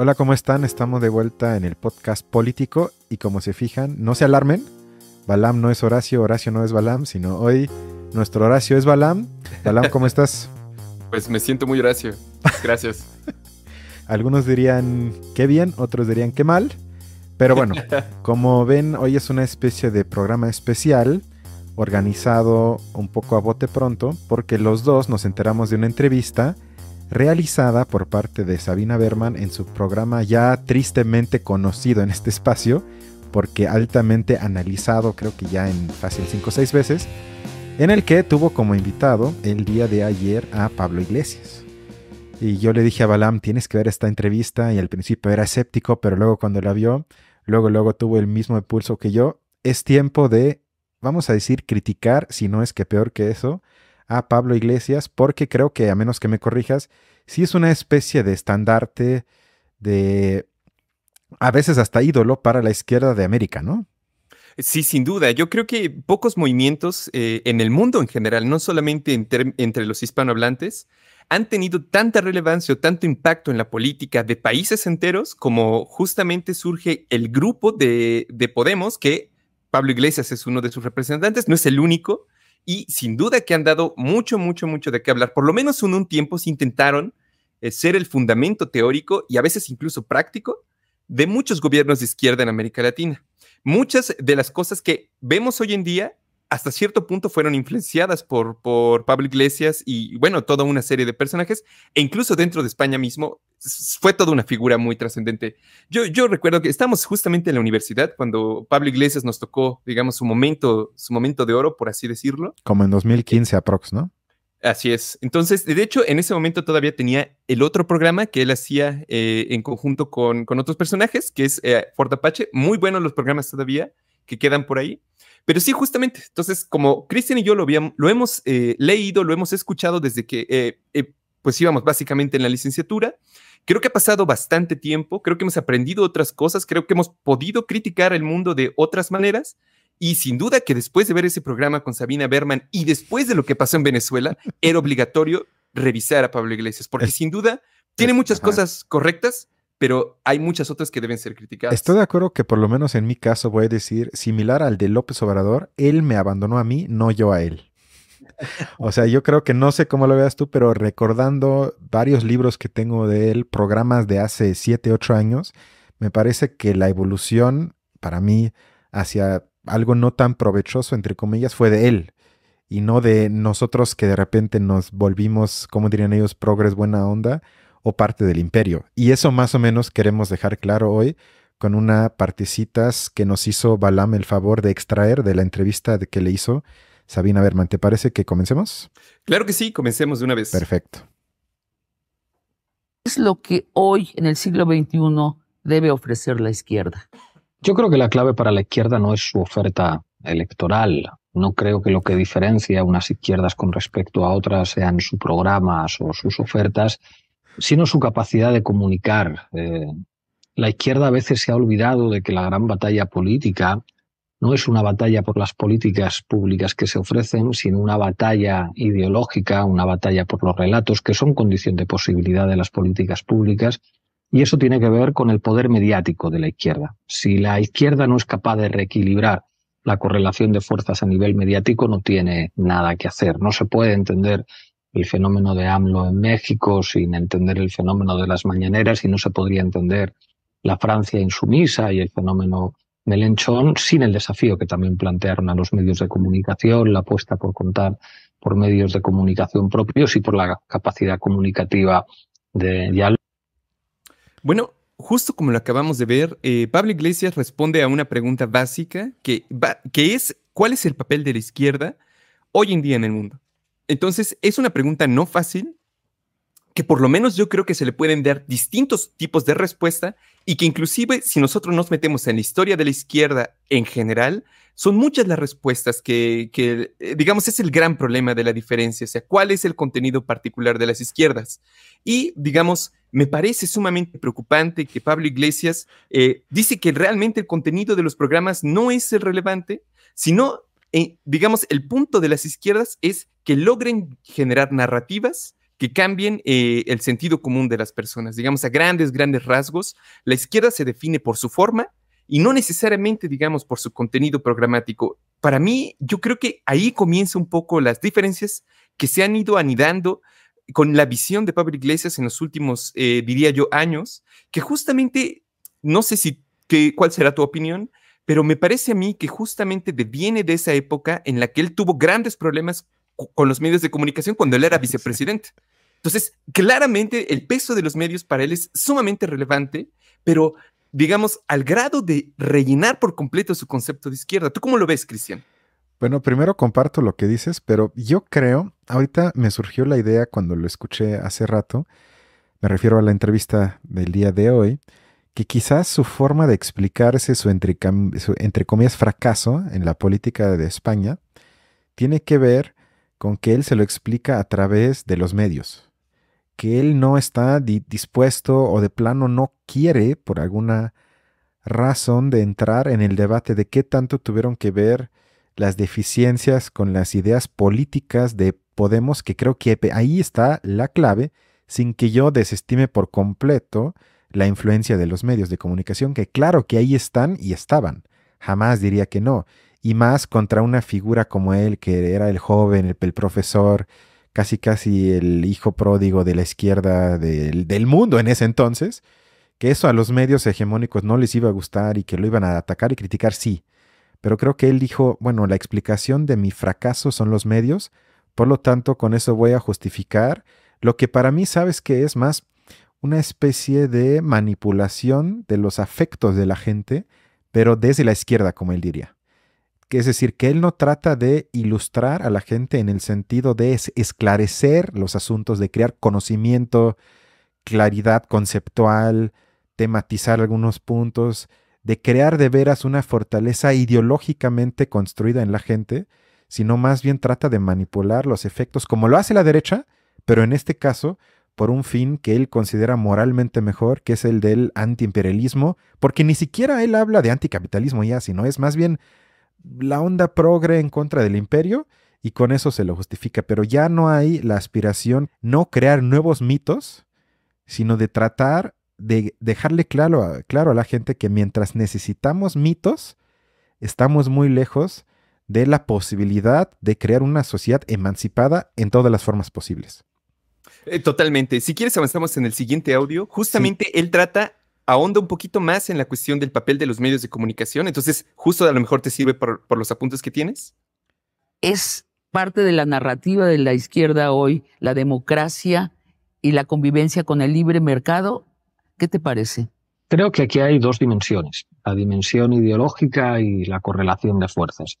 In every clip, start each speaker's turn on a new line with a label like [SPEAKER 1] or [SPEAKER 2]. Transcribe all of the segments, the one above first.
[SPEAKER 1] Hola, ¿cómo están? Estamos de vuelta en el podcast político y como se fijan, no se alarmen, Balam no es Horacio, Horacio no es Balam, sino hoy nuestro Horacio es Balam. Balam, ¿cómo estás?
[SPEAKER 2] Pues me siento muy Horacio. Gracias.
[SPEAKER 1] Algunos dirían qué bien, otros dirían qué mal, pero bueno, como ven, hoy es una especie de programa especial organizado un poco a bote pronto porque los dos nos enteramos de una entrevista realizada por parte de Sabina Berman en su programa ya tristemente conocido en este espacio, porque altamente analizado, creo que ya en fácil 5 o 6 veces, en el que tuvo como invitado el día de ayer a Pablo Iglesias. Y yo le dije a Balam, tienes que ver esta entrevista, y al principio era escéptico, pero luego cuando la vio, luego tuvo el mismo impulso que yo. Es tiempo de, vamos a decir, criticar, si no es que peor que eso, a Pablo Iglesias, porque creo que, a menos que me corrijas, sí es una especie de estandarte, de a veces hasta ídolo para la izquierda de América, ¿no?
[SPEAKER 2] Sí, sin duda. Yo creo que pocos movimientos en el mundo en general, no solamente entre los hispanohablantes, han tenido tanta relevancia o tanto impacto en la política de países enteros como justamente surge el grupo de Podemos, que Pablo Iglesias es uno de sus representantes, no es el único, y sin duda que han dado mucho de qué hablar. Por lo menos en un tiempo se intentaron ser el fundamento teórico y a veces incluso práctico de muchos gobiernos de izquierda en América Latina. Muchas de las cosas que vemos hoy en día, hasta cierto punto, fueron influenciadas por Pablo Iglesias y, bueno, toda una serie de personajes, e incluso dentro de España mismo, fue toda una figura muy trascendente. Yo recuerdo que estábamos justamente en la universidad cuando Pablo Iglesias nos tocó, digamos, su momento de oro, por así decirlo.
[SPEAKER 1] Como en 2015 aprox, ¿no?
[SPEAKER 2] Así es. Entonces, de hecho, en ese momento todavía tenía el otro programa que él hacía en conjunto con otros personajes, que es Fort Apache. Muy buenos los programas todavía que quedan por ahí. Pero sí, justamente. Entonces, como Cristian y yo lo hemos leído, lo hemos escuchado desde que pues íbamos básicamente en la licenciatura. Creo que ha pasado bastante tiempo, creo que hemos aprendido otras cosas, creo que hemos podido criticar el mundo de otras maneras. Y sin duda que después de ver ese programa con Sabina Berman y después de lo que pasó en Venezuela, era obligatorio revisar a Pablo Iglesias, porque
[SPEAKER 1] Es,
[SPEAKER 2] sin duda tiene muchas
[SPEAKER 1] ajá.
[SPEAKER 2] cosas correctas, pero hay muchas otras que deben ser
[SPEAKER 1] Estoy
[SPEAKER 2] criticadas.
[SPEAKER 1] de acuerdo que por lo menos en mi caso voy a decir, similar al de López Obrador, él me abandonó a mí, no yo a él. O sea, yo creo que no sé cómo lo veas tú, pero recordando varios libros que tengo de él, programas de hace 7, 8 años, me parece que la evolución para mí hacia algo no tan provechoso, entre comillas, fue de él y no de nosotros que de repente nos volvimos, como dirían ellos, progres buena onda o parte del imperio. Y eso más o menos queremos dejar claro hoy con una partecitas que nos hizo Balam el favor de extraer de la entrevista que le hizo Sabina Berman. ¿Te parece que comencemos?
[SPEAKER 2] Claro que sí, comencemos de una vez.
[SPEAKER 1] Perfecto.
[SPEAKER 3] ¿Qué es lo que hoy, en el siglo XXI, debe ofrecer la izquierda?
[SPEAKER 4] Yo creo que la clave para la izquierda no es su oferta electoral. No creo que lo que diferencia a unas izquierdas con respecto a otras sean sus programas o sus ofertas, sino su capacidad de comunicar. La izquierda a veces se ha olvidado de que la gran batalla política no es una batalla por las políticas públicas que se ofrecen, sino una batalla ideológica, una batalla por los relatos, que son condición de posibilidad de las políticas públicas. Y eso tiene que ver con el poder mediático de la izquierda. Si la izquierda no es capaz de reequilibrar la correlación de fuerzas a nivel mediático, no tiene nada que hacer. No se puede entender el fenómeno de AMLO en México sin entender el fenómeno de las mañaneras, y no se podría entender la Francia insumisa y el fenómeno Melenchón sin el desafío que también plantearon a los medios de comunicación, la apuesta por contar por medios de comunicación propios y por la capacidad comunicativa de diálogo.
[SPEAKER 2] Bueno, justo como lo acabamos de ver, Pablo Iglesias responde a una pregunta básica que es ¿cuál es el papel de la izquierda hoy en día en el mundo? Entonces, es una pregunta no fácil, que por lo menos yo creo que se le pueden dar distintos tipos de respuesta y que inclusive si nosotros nos metemos en la historia de la izquierda en general, son muchas las respuestas que digamos, es el gran problema de la diferencia, o sea, cuál es el contenido particular de las izquierdas. Y, digamos, me parece sumamente preocupante que Pablo Iglesias dice que realmente el contenido de los programas no es el relevante, sino, digamos, el punto de las izquierdas es que logren generar narrativas que cambien el sentido común de las personas. Digamos, a grandes rasgos, la izquierda se define por su forma y no necesariamente, digamos, por su contenido programático. Para mí, yo creo que ahí comienza un poco las diferencias que se han ido anidando con la visión de Pablo Iglesias en los últimos, diría yo, años, que justamente, no sé cuál será tu opinión, pero me parece a mí que justamente deviene de esa época en la que él tuvo grandes problemas con los medios de comunicación cuando él era vicepresidente. Entonces, claramente el peso de los medios para él es sumamente relevante, pero digamos, al grado de rellenar por completo su concepto de izquierda. ¿Tú cómo lo ves, Cristian?
[SPEAKER 1] Bueno, primero comparto lo que dices, pero yo creo, ahorita me surgió la idea cuando lo escuché hace rato, me refiero a la entrevista del día de hoy, que quizás su forma de explicarse su entre comillas fracaso en la política de España tiene que ver con que él se lo explica a través de los medios, que él no está dispuesto o de plano no quiere por alguna razón de entrar en el debate de qué tanto tuvieron que ver las deficiencias con las ideas políticas de Podemos, que creo que ahí está la clave, sin que yo desestime por completo la influencia de los medios de comunicación, que claro que ahí están y estaban, jamás diría que no, y más contra una figura como él, que era el joven, el profesor, casi el hijo pródigo de la izquierda del mundo en ese entonces, que eso a los medios hegemónicos no les iba a gustar y que lo iban a atacar y criticar, sí. Pero creo que él dijo, bueno, la explicación de mi fracaso son los medios, por lo tanto, con eso voy a justificar lo que para mí, sabes que es más una especie de manipulación de los afectos de la gente, pero desde la izquierda, como él diría. Que es decir, que él no trata de ilustrar a la gente en el sentido de esclarecer los asuntos, de crear conocimiento, claridad conceptual, tematizar algunos puntos, de crear de veras una fortaleza ideológicamente construida en la gente, sino más bien trata de manipular los efectos, como lo hace la derecha, pero en este caso por un fin que él considera moralmente mejor, que es el del antiimperialismo, porque ni siquiera él habla de anticapitalismo ya, sino es más bien la onda progre en contra del imperio, y con eso se lo justifica, pero ya no hay la aspiración, no crear nuevos mitos, sino de tratar de dejarle claro a la gente que mientras necesitamos mitos, estamos muy lejos de la posibilidad de crear una sociedad emancipada en todas las formas posibles.
[SPEAKER 2] Totalmente. Si quieres avanzamos en el siguiente audio. Justamente sí. Él ahonda un poquito más en la cuestión del papel de los medios de comunicación. Entonces, justo a lo mejor te sirve por los apuntes que tienes.
[SPEAKER 3] Es parte de la narrativa de la izquierda hoy, la democracia y la convivencia con el libre mercado. ¿Qué te parece?
[SPEAKER 4] Creo que aquí hay dos dimensiones, la dimensión ideológica y la correlación de fuerzas.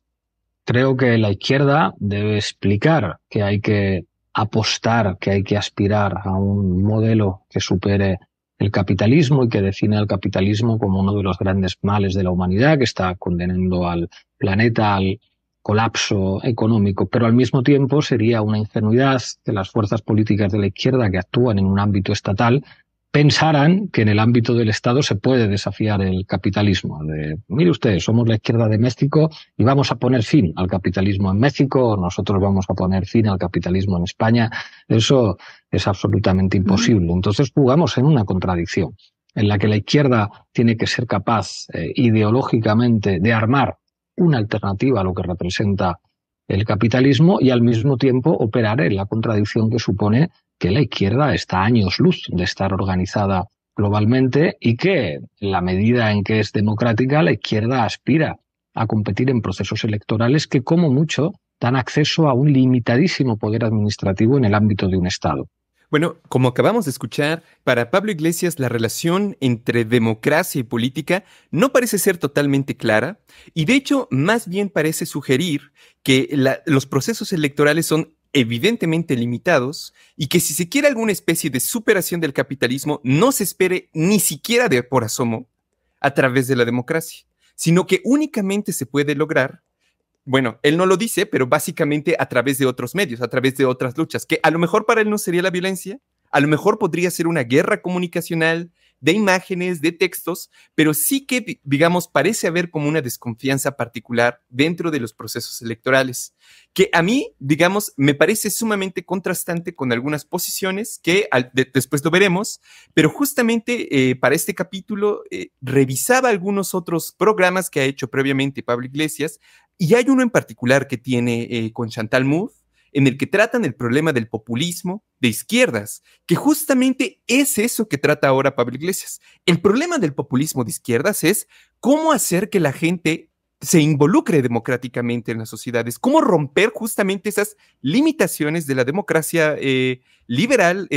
[SPEAKER 4] Creo que la izquierda debe explicar que hay que apostar, que hay que aspirar a un modelo que supere el capitalismo y que define al capitalismo como uno de los grandes males de la humanidad, que está condenando al planeta al colapso económico, pero al mismo tiempo sería una ingenuidad de las fuerzas políticas de la izquierda que actúan en un ámbito estatal pensaran que en el ámbito del Estado se puede desafiar el capitalismo. Mire usted, somos la izquierda de México y vamos a poner fin al capitalismo en México, nosotros vamos a poner fin al capitalismo en España. Eso es absolutamente imposible. Entonces jugamos en una contradicción en la que la izquierda tiene que ser capaz ideológicamente de armar una alternativa a lo que representa el capitalismo y al mismo tiempo operar en la contradicción que supone que la izquierda está a años luz de estar organizada globalmente y que, en la medida en que es democrática, la izquierda aspira a competir en procesos electorales que, como mucho, dan acceso a un limitadísimo poder administrativo en el ámbito de un Estado.
[SPEAKER 2] Bueno, como acabamos de escuchar, para Pablo Iglesias la relación entre democracia y política no parece ser totalmente clara y de hecho más bien parece sugerir que los procesos electorales son evidentemente limitados y que si se quiere alguna especie de superación del capitalismo no se espere ni siquiera de por asomo a través de la democracia, sino que únicamente se puede lograr. Bueno, él no lo dice, pero básicamente a través de otros medios, a través de otras luchas, que a lo mejor para él no sería la violencia, a lo mejor podría ser una guerra comunicacional de imágenes, de textos, pero sí que, digamos, parece haber como una desconfianza particular dentro de los procesos electorales, que a mí, digamos, me parece sumamente contrastante con algunas posiciones que después lo veremos, pero justamente para este capítulo revisaba algunos otros programas que ha hecho previamente Pablo Iglesias, y hay uno en particular que tiene con Chantal Mouffe, en el que tratan el problema del populismo de izquierdas, que justamente es eso que trata ahora Pablo Iglesias. El problema del populismo de izquierdas es cómo hacer que la gente se involucre democráticamente en las sociedades, cómo romper justamente esas limitaciones de la democracia liberal,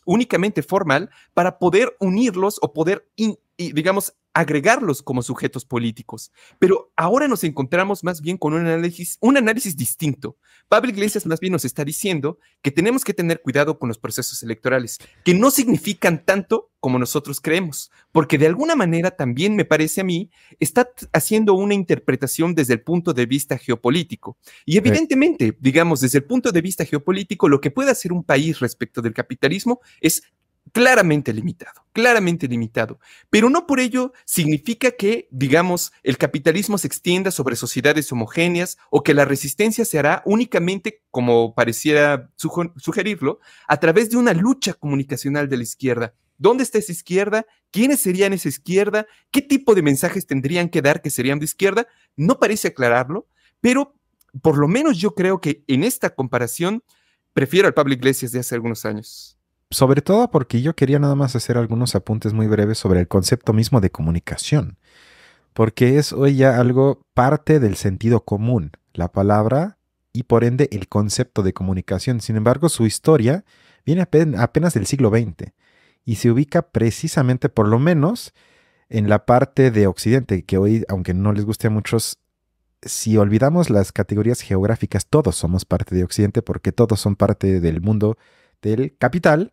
[SPEAKER 2] únicamente formal, para poder unirlos o poder, digamos, agregarlos como sujetos políticos. Pero ahora nos encontramos más bien con un análisis distinto. Pablo Iglesias más bien nos está diciendo que tenemos que tener cuidado con los procesos electorales, que no significan tanto como nosotros creemos, porque de alguna manera también me parece a mí, está haciendo una interpretación desde el punto de vista geopolítico. Y evidentemente, digamos, desde el punto de vista geopolítico, lo que puede hacer un país respecto del capitalismo es claramente limitado, pero no por ello significa que, digamos, el capitalismo se extienda sobre sociedades homogéneas o que la resistencia se hará únicamente, como pareciera sugerirlo, a través de una lucha comunicacional de la izquierda. ¿Dónde está esa izquierda? ¿Quiénes serían esa izquierda? ¿Qué tipo de mensajes tendrían que dar que serían de izquierda? No parece aclararlo, pero por lo menos yo creo que en esta comparación prefiero al Pablo Iglesias de hace algunos años.
[SPEAKER 1] Sobre todo porque yo quería nada más hacer algunos apuntes muy breves sobre el concepto mismo de comunicación, porque es hoy ya algo parte del sentido común, la palabra y por ende el concepto de comunicación. Sin embargo, su historia viene apenas del siglo XX y se ubica precisamente, por lo menos, en la parte de Occidente, que hoy, aunque no les guste a muchos, si olvidamos las categorías geográficas, todos somos parte de Occidente porque todos son parte del mundo del capital.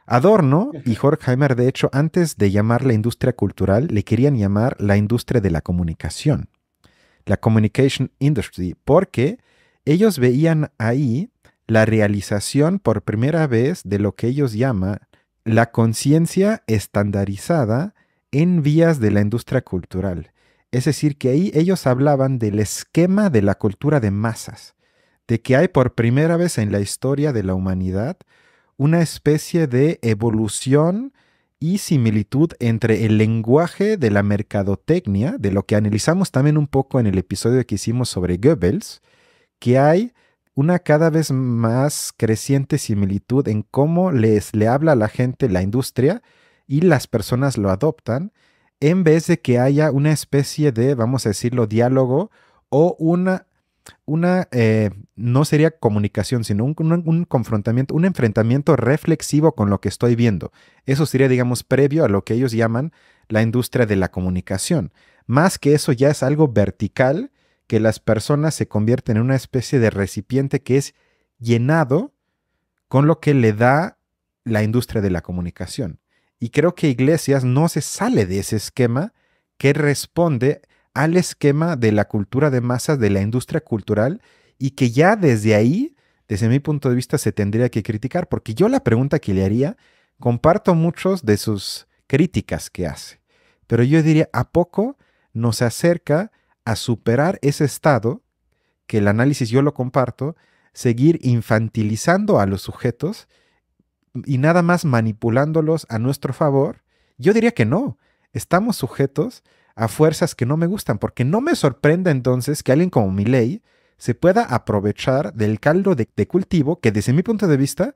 [SPEAKER 1] Adorno y Horkheimer, de hecho, antes de llamar la industria cultural, le querían llamar la industria de la comunicación, la communication industry, porque ellos veían ahí la realización por primera vez de lo que ellos llaman la conciencia estandarizada en vías de la industria cultural. Es decir, que ahí ellos hablaban del esquema de la cultura de masas, de que hay por primera vez en la historia de la humanidad una especie de evolución y similitud entre el lenguaje de la mercadotecnia, de lo que analizamos también un poco en el episodio que hicimos sobre Goebbels, que hay una cada vez más creciente similitud en cómo le habla a la gente la industria y las personas lo adoptan, en vez de que haya una especie de, vamos a decirlo, diálogo o no sería comunicación, sino un confrontamiento, un enfrentamiento reflexivo con lo que estoy viendo. Eso sería, digamos, previo a lo que ellos llaman la industria de la comunicación. Más que eso ya es algo vertical, que las personas se convierten en una especie de recipiente que es llenado con lo que le da la industria de la comunicación. Y creo que Iglesias no se sale de ese esquema que responde al esquema de la cultura de masas, de la industria cultural, y que ya desde ahí, desde mi punto de vista, se tendría que criticar, porque yo la pregunta que le haría, comparto muchos de sus críticas que hace, pero yo diría, ¿a poco nos acerca a superar ese estado, que el análisis yo lo comparto, seguir infantilizando a los sujetos y nada más manipulándolos a nuestro favor? Yo diría que no, estamos sujetos a fuerzas que no me gustan, porque no me sorprende entonces que alguien como Milei se pueda aprovechar del caldo de cultivo que desde mi punto de vista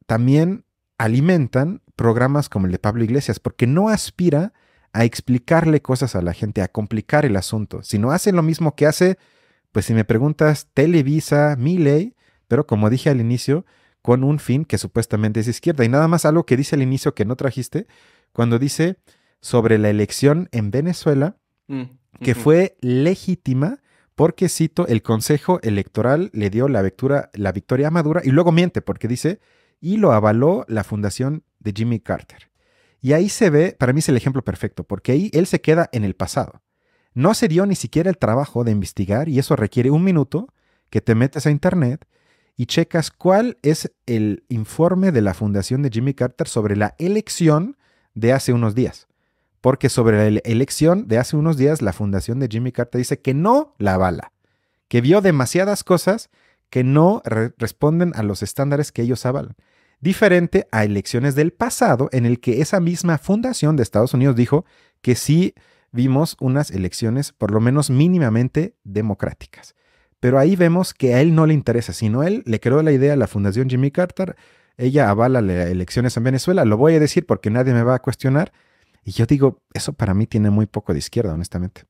[SPEAKER 1] también alimentan programas como el de Pablo Iglesias, porque no aspira a explicarle cosas a la gente, a complicar el asunto, sino hace lo mismo que hace, pues si me preguntas, Televisa, Milei, pero como dije al inicio, con un fin que supuestamente es izquierda. Y nada más algo que dice al inicio que no trajiste, cuando dice sobre la elección en Venezuela, que fue legítima porque, cito, el Consejo Electoral le dio la victoria a Maduro, y luego miente porque dice, y lo avaló la fundación de Jimmy Carter. Y ahí se ve, para mí es el ejemplo perfecto, porque ahí él se queda en el pasado. No se dio ni siquiera el trabajo de investigar, y eso requiere un minuto que te metes a internet y checas cuál es el informe de la fundación de Jimmy Carter sobre la elección de hace unos días. Porque sobre la elección de hace unos días, la fundación de Jimmy Carter dice que no la avala, que vio demasiadas cosas que no responden a los estándares que ellos avalan. Diferente a elecciones del pasado, en el que esa misma fundación de Estados Unidos dijo que sí vimos unas elecciones por lo menos mínimamente democráticas. Pero ahí vemos que a él no le interesa, sino él le creó la idea a la fundación Jimmy Carter, ella avala las elecciones en Venezuela, lo voy a decir porque nadie me va a cuestionar. Y yo digo, eso para mí tiene muy poco de izquierda, honestamente.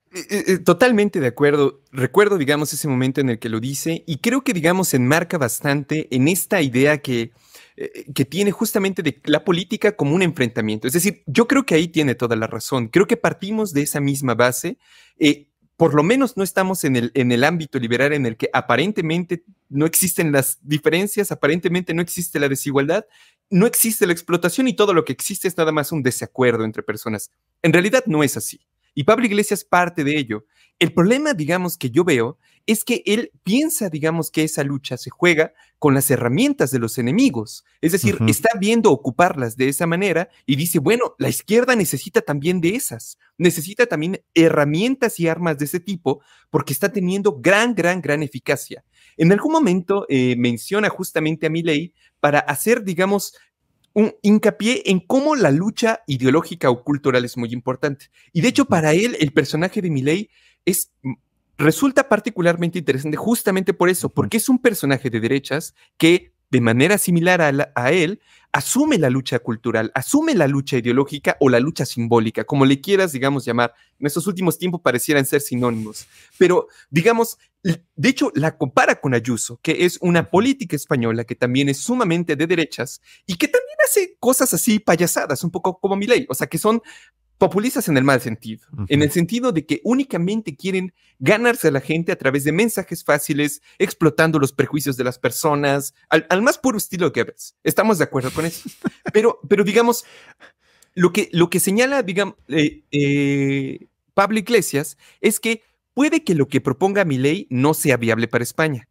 [SPEAKER 2] Totalmente de acuerdo. Recuerdo, digamos, ese momento en el que lo dice y creo que, digamos, enmarca bastante en esta idea que tiene justamente de la política como un enfrentamiento. Es decir, yo creo que ahí tiene toda la razón. Creo que partimos de esa misma base. Por lo menos no estamos en el ámbito liberal en el que aparentemente no existen las diferencias, aparentemente no existe la desigualdad, no existe la explotación y todo lo que existe es nada más un desacuerdo entre personas. En realidad no es así. Y Pablo Iglesias parte de ello. El problema, digamos, que yo veo es que él piensa, digamos, que esa lucha se juega con las herramientas de los enemigos. Es decir, está viendo ocuparlas de esa manera y dice, bueno, la izquierda necesita también de esas. Necesita también herramientas y armas de ese tipo porque está teniendo gran eficacia. En algún momento menciona justamente a Milei para hacer, digamos, un hincapié en cómo la lucha ideológica o cultural es muy importante. Y de hecho, para él, el personaje de Milei resulta particularmente interesante justamente por eso, porque es un personaje de derechas que, de manera similar a él, asume la lucha cultural, asume la lucha ideológica o la lucha simbólica, como le quieras, digamos, llamar. En estos últimos tiempos parecieran ser sinónimos, pero, digamos, de hecho, la compara con Ayuso, que es una política española que también es sumamente de derechas y que también hace cosas así payasadas, un poco como Milei, o sea, que son populistas en el mal sentido, en el sentido de que únicamente quieren ganarse a la gente a través de mensajes fáciles, explotando los prejuicios de las personas, al más puro estilo Goebbels. Estamos de acuerdo con eso. Pero digamos, lo que señala, digamos, Pablo Iglesias es que puede que lo que proponga Milei no sea viable para España,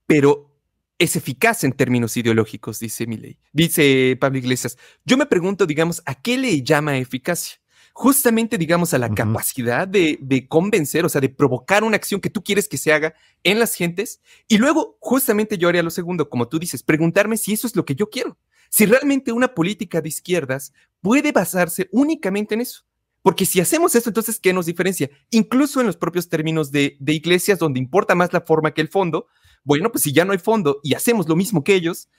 [SPEAKER 2] pero es eficaz en términos ideológicos, dice Milei. Dice Pablo Iglesias. Yo me pregunto, digamos, ¿a qué le llama eficacia? Justamente, digamos, a la capacidad de convencer, o sea, de provocar una acción que tú quieres que se haga en las gentes. Y luego, justamente yo haría lo segundo, como tú dices, preguntarme si eso es lo que yo quiero. Si realmente una política de izquierdas puede basarse únicamente en eso. Porque si hacemos eso, entonces, ¿qué nos diferencia? Incluso en los propios términos de Iglesias, donde importa más la forma que el fondo. Bueno, pues si ya no hay fondo y hacemos lo mismo que ellos,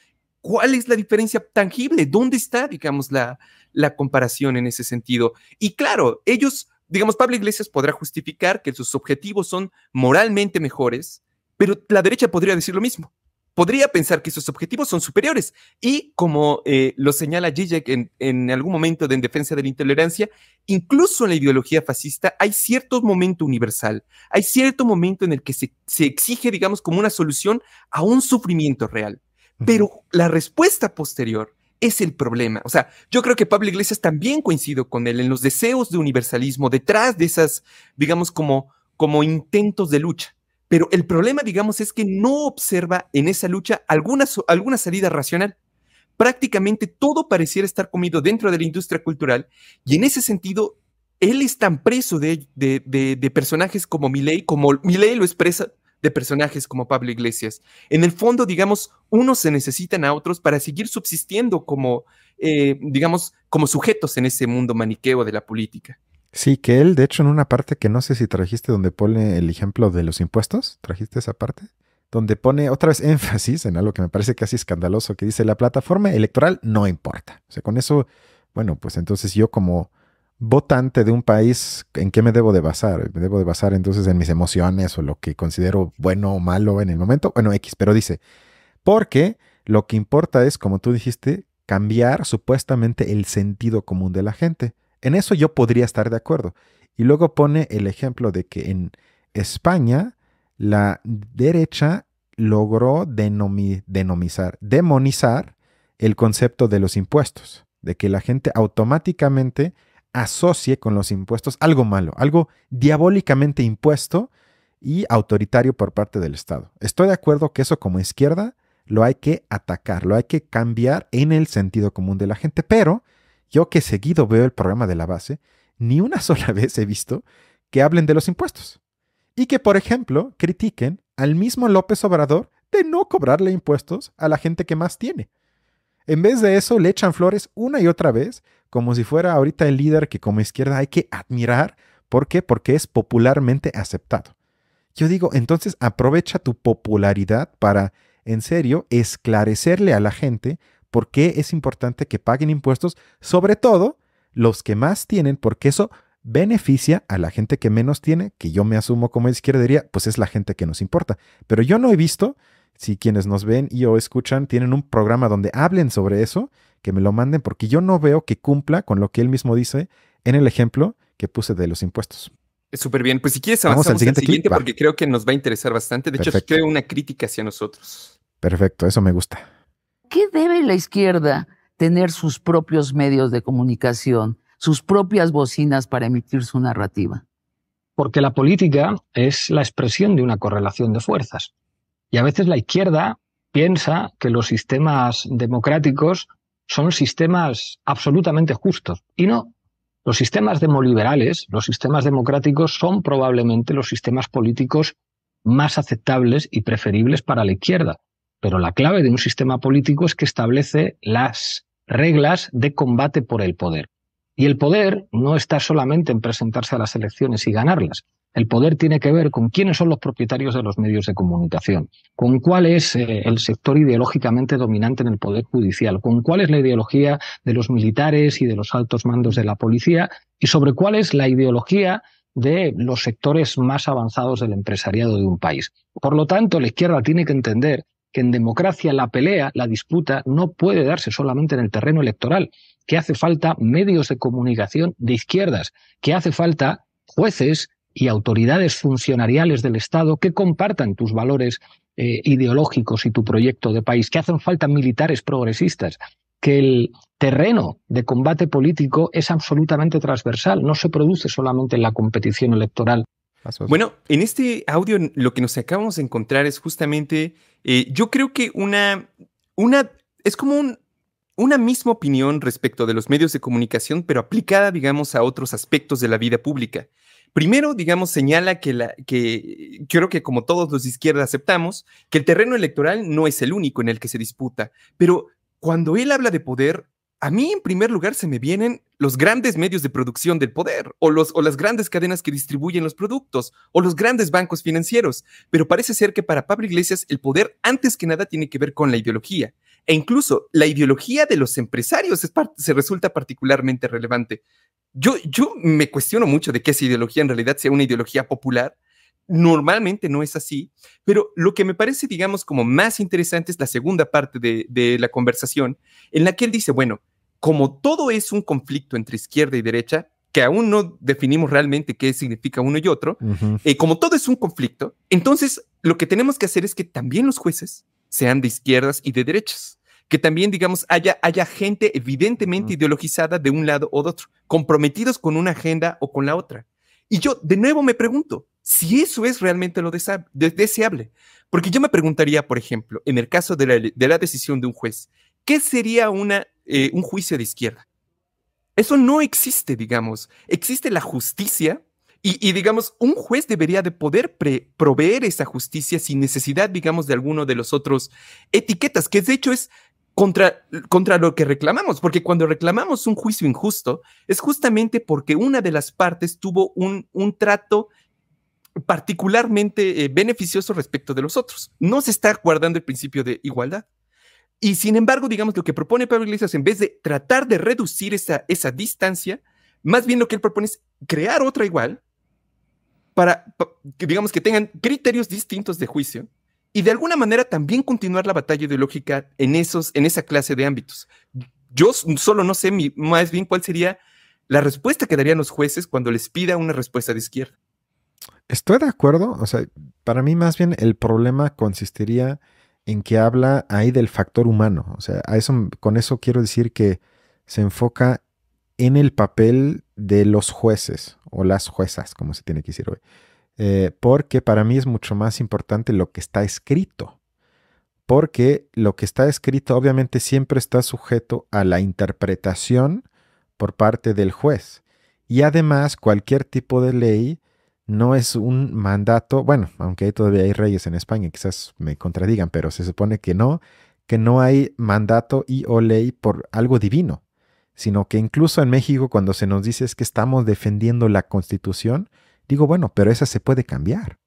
[SPEAKER 2] ¿cuál es la diferencia tangible? ¿Dónde está, digamos, la comparación en ese sentido? Y claro, ellos, digamos, Pablo Iglesias podrá justificar que sus objetivos son moralmente mejores, pero la derecha podría decir lo mismo. Podría pensar que sus objetivos son superiores. Y como lo señala Zizek en algún momento de En defensa de la intolerancia, incluso en la ideología fascista hay cierto momento universal, hay cierto momento en el que se exige, digamos, como una solución a un sufrimiento real. Pero la respuesta posterior es el problema. O sea, yo creo que Pablo Iglesias también coincido con él en los deseos de universalismo detrás de esas, digamos, como intentos de lucha. Pero el problema, digamos, es que no observa en esa lucha alguna salida racional. Prácticamente todo pareciera estar comido dentro de la industria cultural y en ese sentido, él es tan preso de personajes como Milei lo expresa, de personajes como Pablo Iglesias. En el fondo, digamos, unos se necesitan a otros para seguir subsistiendo como, digamos, como sujetos en ese mundo maniqueo de la política.
[SPEAKER 1] Sí, que él, de hecho, en una parte que no sé si trajiste donde pone el ejemplo de los impuestos, ¿trajiste esa parte? Donde pone otra vez énfasis en algo que me parece casi escandaloso, que dice, la plataforma electoral no importa. O sea, con eso, bueno, pues entonces yo como votante de un país, ¿en qué me debo de basar? Me debo de basar entonces en mis emociones o lo que considero bueno o malo en el momento. Bueno, X, pero dice, porque lo que importa es, como tú dijiste, cambiar supuestamente el sentido común de la gente. En eso yo podría estar de acuerdo. Y luego pone el ejemplo de que en España la derecha logró demonizar el concepto de los impuestos, de que la gente automáticamente asocie con los impuestos algo malo, algo diabólicamente impuesto y autoritario por parte del Estado. Estoy de acuerdo que eso como izquierda lo hay que atacar, lo hay que cambiar en el sentido común de la gente, pero yo que seguido veo el programa de la base, ni una sola vez he visto que hablen de los impuestos. Y que, por ejemplo, critiquen al mismo López Obrador de no cobrarle impuestos a la gente que más tiene. En vez de eso, le echan flores una y otra vez, como si fuera ahorita el líder que como izquierda hay que admirar. ¿Por qué? Porque es popularmente aceptado. Yo digo, entonces aprovecha tu popularidad para, en serio, esclarecerle a la gente por qué es importante que paguen impuestos, sobre todo los que más tienen, porque eso beneficia a la gente que menos tiene, que yo me asumo como izquierda diría, pues es la gente que nos importa. Pero yo no he visto, si quienes nos ven y o escuchan tienen un programa donde hablen sobre eso, que me lo manden, porque yo no veo que cumpla con lo que él mismo dice en el ejemplo que puse de los impuestos.
[SPEAKER 2] Súper bien. Pues si quieres
[SPEAKER 1] Vamos
[SPEAKER 2] avanzamos
[SPEAKER 1] al siguiente
[SPEAKER 2] siguiente
[SPEAKER 1] clip. Va.
[SPEAKER 2] porque creo que nos va a interesar bastante. De hecho,
[SPEAKER 1] Perfecto.
[SPEAKER 2] creo una crítica hacia nosotros.
[SPEAKER 1] Perfecto, eso me gusta.
[SPEAKER 3] ¿Qué debe la izquierda tener sus propios medios de comunicación, sus propias bocinas para emitir su narrativa?
[SPEAKER 4] Porque la política es la expresión de una correlación de fuerzas. Y a veces la izquierda piensa que los sistemas democráticos son sistemas absolutamente justos. Y no. Los sistemas demoliberales, los sistemas democráticos son probablemente los sistemas políticos más aceptables y preferibles para la izquierda. Pero la clave de un sistema político es que establece las reglas de combate por el poder. Y el poder no está solamente en presentarse a las elecciones y ganarlas. El poder tiene que ver con quiénes son los propietarios de los medios de comunicación, con cuál es el sector ideológicamente dominante en el poder judicial, con cuál es la ideología de los militares y de los altos mandos de la policía y sobre cuál es la ideología de los sectores más avanzados del empresariado de un país. Por lo tanto, la izquierda tiene que entender que en democracia la pelea, la disputa, no puede darse solamente en el terreno electoral, que hace falta medios de comunicación de izquierdas, que hace falta jueces y autoridades funcionariales del Estado que compartan tus valores ideológicos y tu proyecto de país, que hacen falta militares progresistas, que el terreno de combate político es absolutamente transversal, no se produce solamente en la competición electoral.
[SPEAKER 2] Bueno, en este audio lo que nos acabamos de encontrar es justamente, yo creo que es como una misma opinión respecto de los medios de comunicación, pero aplicada, digamos, a otros aspectos de la vida pública. Primero, digamos, señala que creo que como todos los de izquierda aceptamos, que el terreno electoral no es el único en el que se disputa, pero cuando él habla de poder, a mí en primer lugar se me vienen los grandes medios de producción del poder, o las grandes cadenas que distribuyen los productos, o los grandes bancos financieros, pero parece ser que para Pablo Iglesias el poder antes que nada tiene que ver con la ideología, e incluso la ideología de los empresarios se resulta particularmente relevante. Yo me cuestiono mucho de que esa ideología en realidad sea una ideología popular. Normalmente no es así, pero lo que me parece, digamos, como más interesante es la segunda parte de la conversación, en la que él dice, bueno, como todo es un conflicto entre izquierda y derecha, que aún no definimos realmente qué significa uno y otro, como todo es un conflicto, entonces lo que tenemos que hacer es que también los jueces sean de izquierdas y de derechas, que también, digamos, haya gente evidentemente ideologizada de un lado o de otro, comprometidos con una agenda o con la otra. Y yo de nuevo me pregunto, si eso es realmente lo deseable. Porque yo me preguntaría, por ejemplo, en el caso de la decisión de un juez, ¿qué sería un juicio de izquierda? Eso no existe, digamos. Existe la justicia y digamos, un juez debería de poder proveer esa justicia sin necesidad, digamos, de alguno de los otros etiquetas, que de hecho es contra lo que reclamamos, porque cuando reclamamos un juicio injusto es justamente porque una de las partes tuvo un trato particularmente beneficioso respecto de los otros. No se está guardando el principio de igualdad. Y sin embargo, digamos, lo que propone Pablo Iglesias, en vez de tratar de reducir esa distancia, más bien lo que él propone es crear otra igual para que, digamos, que tengan criterios distintos de juicio y de alguna manera también continuar la batalla ideológica en esa clase de ámbitos. Yo solo no sé más bien cuál sería la respuesta que darían los jueces cuando les pida una respuesta de izquierda.
[SPEAKER 1] Estoy de acuerdo, o sea, para mí más bien el problema consistiría en que habla ahí del factor humano, o sea, con eso quiero decir que se enfoca en el papel de los jueces o las juezas, como se tiene que decir hoy, porque para mí es mucho más importante lo que está escrito, porque lo que está escrito obviamente siempre está sujeto a la interpretación por parte del juez. Y además, cualquier tipo de ley no es un mandato, bueno, aunque ahí todavía hay reyes en España, quizás me contradigan, pero se supone que no hay mandato y o ley por algo divino, sino que incluso en México cuando se nos dice es que estamos defendiendo la Constitución, digo, bueno, pero esa se puede cambiar.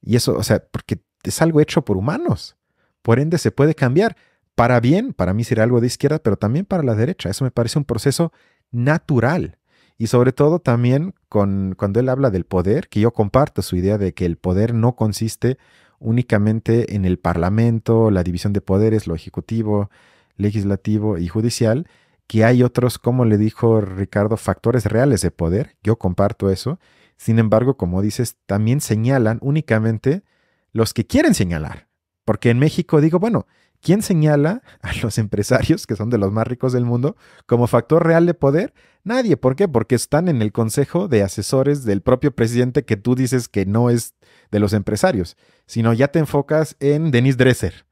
[SPEAKER 1] Y eso, o sea, porque es algo hecho por humanos, por ende se puede cambiar. Para bien, para mí sería algo de izquierda, pero también para la derecha. Eso me parece un proceso natural. Y sobre todo también cuando él habla del poder, que yo comparto su idea de que el poder no consiste únicamente en el parlamento, la división de poderes, lo ejecutivo, legislativo y judicial, que hay otros, como le dijo Ricardo, factores reales de poder. Yo comparto eso. Sin embargo, como dices, también señalan únicamente los que quieren señalar. Porque en México digo, bueno, ¿quién señala a los empresarios, que son de los más ricos del mundo, como factor real de poder? Nadie. ¿Por qué? Porque están en el consejo de asesores del propio presidente que tú dices que no es de los empresarios, sino ya te enfocas en Denis Dresser,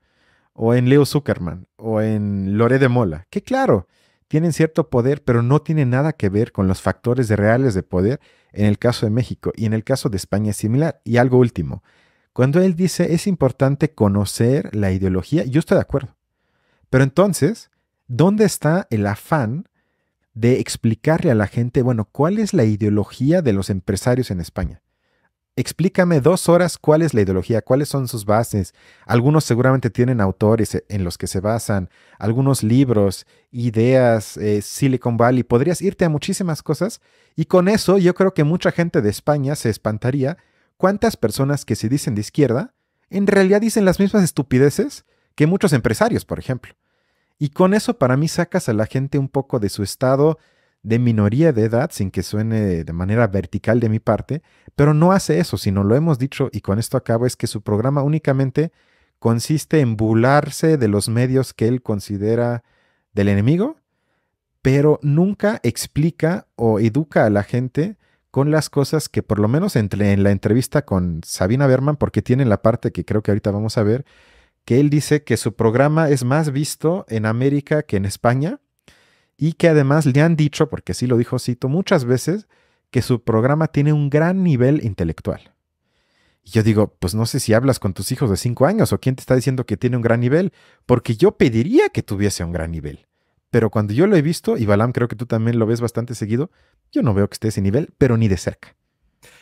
[SPEAKER 1] o en Leo Zuckerman, o en Loré de Mola, que claro, tienen cierto poder, pero no tienen nada que ver con los factores reales de poder en el caso de México, y en el caso de España es similar. Y algo último. Cuando él dice es importante conocer la ideología, yo estoy de acuerdo. Pero entonces, ¿dónde está el afán de explicarle a la gente, bueno, cuál es la ideología de los empresarios en España? Explícame 2 horas cuál es la ideología, cuáles son sus bases. Algunos seguramente tienen autores en los que se basan, algunos libros, ideas, Silicon Valley. Podrías irte a muchísimas cosas y con eso yo creo que mucha gente de España se espantaría cuántas personas que se dicen de izquierda en realidad dicen las mismas estupideces que muchos empresarios, por ejemplo. Y con eso para mí sacas a la gente un poco de su estado de minoría de edad, sin que suene de manera vertical de mi parte, pero no hace eso, sino lo hemos dicho y con esto acabo, es que su programa únicamente consiste en burlarse de los medios que él considera del enemigo, pero nunca explica o educa a la gente con las cosas que por lo menos en la entrevista con Sabina Berman, porque tiene la parte que creo que ahorita vamos a ver, que él dice que su programa es más visto en América que en España y que además le han dicho, porque sí lo dijo Cito muchas veces, que su programa tiene un gran nivel intelectual. Y yo digo, pues no sé si hablas con tus hijos de 5 años o quién te está diciendo que tiene un gran nivel, porque yo pediría que tuviese un gran nivel. Pero cuando yo lo he visto, y Balam creo que tú también lo ves bastante seguido, yo no veo que esté ese nivel, pero ni de cerca.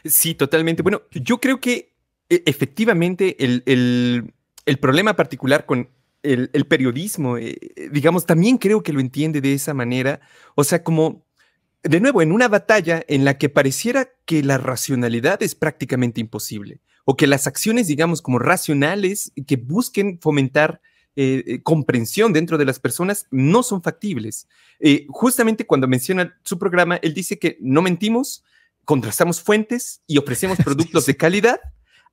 [SPEAKER 2] Sí, totalmente. Bueno, yo creo que efectivamente el problema particular con el periodismo, digamos, también creo que lo entiende de esa manera. O sea, como, de nuevo, en una batalla en la que pareciera que la racionalidad es prácticamente imposible, o que las acciones, digamos, como racionales, que busquen fomentar comprensión dentro de las personas, no son factibles. Justamente cuando menciona su programa, él dice que no mentimos, contrastamos fuentes y ofrecemos productos de calidad,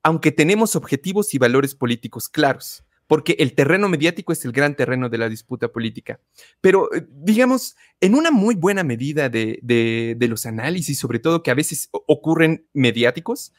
[SPEAKER 2] aunque tenemos objetivos y valores políticos claros, porque el terreno mediático es el gran terreno de la disputa política. Pero, digamos, en una muy buena medida de los análisis, sobre todo que a veces ocurren mediáticos,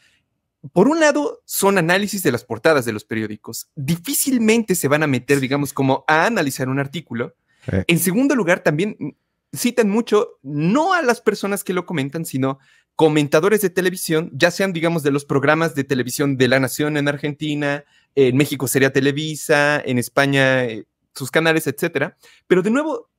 [SPEAKER 2] por un lado, son análisis de las portadas de los periódicos. Difícilmente se van a meter, digamos, como a analizar un artículo. En segundo lugar, también citan mucho, no a las personas que lo comentan, sino comentadores de televisión, ya sean, digamos, de los programas de televisión de La Nación en Argentina, en México sería Televisa, en España sus canales, etcétera. Pero de nuevo,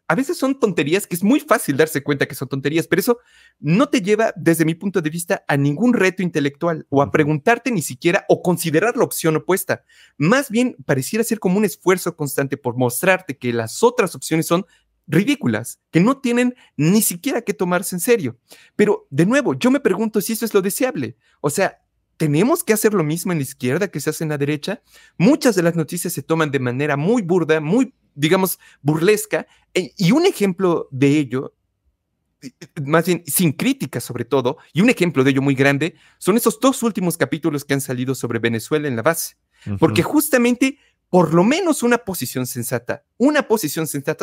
[SPEAKER 2] a veces son tonterías que es muy fácil darse cuenta que son tonterías, pero eso no te lleva, desde mi punto de vista, a ningún reto intelectual o a preguntarte ni siquiera o considerar la opción opuesta. Más bien pareciera ser como un esfuerzo constante por mostrarte que las otras opciones son ridículas, que no tienen ni siquiera que tomarse en serio. Pero, de nuevo, yo me pregunto si eso es lo deseable. O sea, ¿tenemos que hacer lo mismo en la izquierda que se hace en la derecha? Muchas de las noticias se toman de manera muy burda, muy, digamos, burlesca, y un ejemplo de ello, más bien sin crítica sobre todo, y un ejemplo de ello muy grande, son esos 2 últimos capítulos que han salido sobre Venezuela en La Base, porque justamente, por lo menos una posición sensata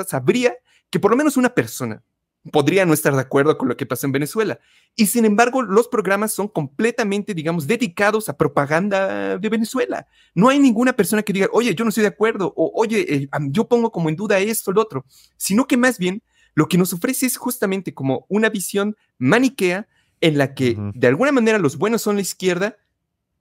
[SPEAKER 2] sabría que por lo menos una persona podría no estar de acuerdo con lo que pasa en Venezuela. Y sin embargo, los programas son completamente, digamos, dedicados a propaganda de Venezuela. No hay ninguna persona que diga, oye, yo no estoy de acuerdo, o oye, yo pongo como en duda esto, lo otro, sino que más bien lo que nos ofrece es justamente como una visión maniquea en la que de alguna manera los buenos son la izquierda,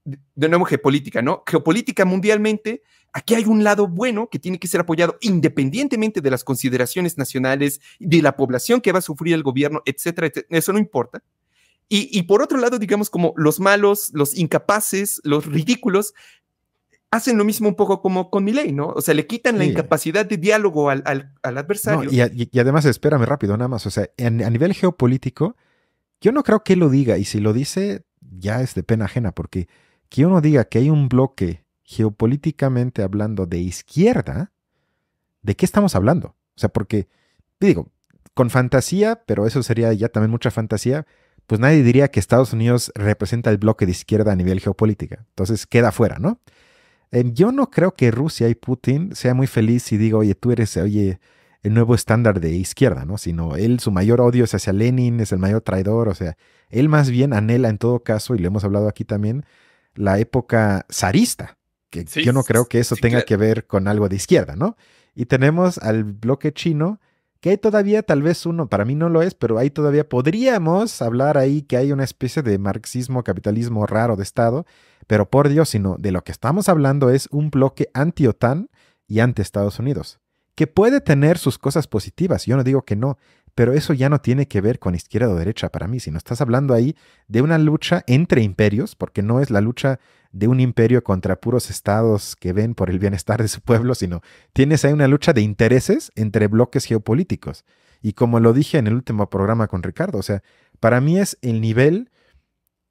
[SPEAKER 2] de nuevo geopolítica, ¿no? Geopolítica mundialmente, aquí hay un lado bueno que tiene que ser apoyado independientemente de las consideraciones nacionales, de la población que va a sufrir el gobierno, etcétera, etcétera. Eso no importa. Y por otro lado, digamos, como los malos, los incapaces, los ridículos, hacen lo mismo un poco como con Milei, ¿no? O sea, le quitan la incapacidad de diálogo al adversario.
[SPEAKER 1] No, y además, espérame rápido, nada más. O sea, a nivel geopolítico, yo no creo que él lo diga, y si lo dice, ya es de pena ajena, porque que uno diga que hay un bloque geopolíticamente hablando de izquierda, ¿de qué estamos hablando? O sea, porque, digo, con fantasía, pero eso sería ya también mucha fantasía, pues nadie diría que Estados Unidos representa el bloque de izquierda a nivel geopolítica. Entonces queda fuera, ¿no? Yo no creo que Rusia y Putin sea muy feliz si digo, oye, tú eres, oye, el nuevo estándar de izquierda, ¿no? Sino él, su mayor odio es hacia Lenin, es el mayor traidor, o sea, él más bien anhela en todo caso, y lo hemos hablado aquí también, la época zarista, que
[SPEAKER 2] Sí,
[SPEAKER 1] yo no creo que eso tenga
[SPEAKER 2] claro.
[SPEAKER 1] que ver con algo de izquierda, ¿no? Y tenemos al bloque chino, que hay todavía, tal vez uno, para mí no lo es, pero ahí todavía podríamos hablar ahí que hay una especie de marxismo, capitalismo raro de Estado, pero por Dios, sino de lo que estamos hablando es un bloque anti-OTAN y anti-Estados Unidos, que puede tener sus cosas positivas, yo no digo que no, pero eso ya no tiene que ver con izquierda o derecha para mí, sino estás hablando ahí de una lucha entre imperios, porque no es la lucha de un imperio contra puros estados que ven por el bienestar de su pueblo, sino tienes ahí una lucha de intereses entre bloques geopolíticos. Y como lo dije en el último programa con Ricardo, o sea, para mí es el nivel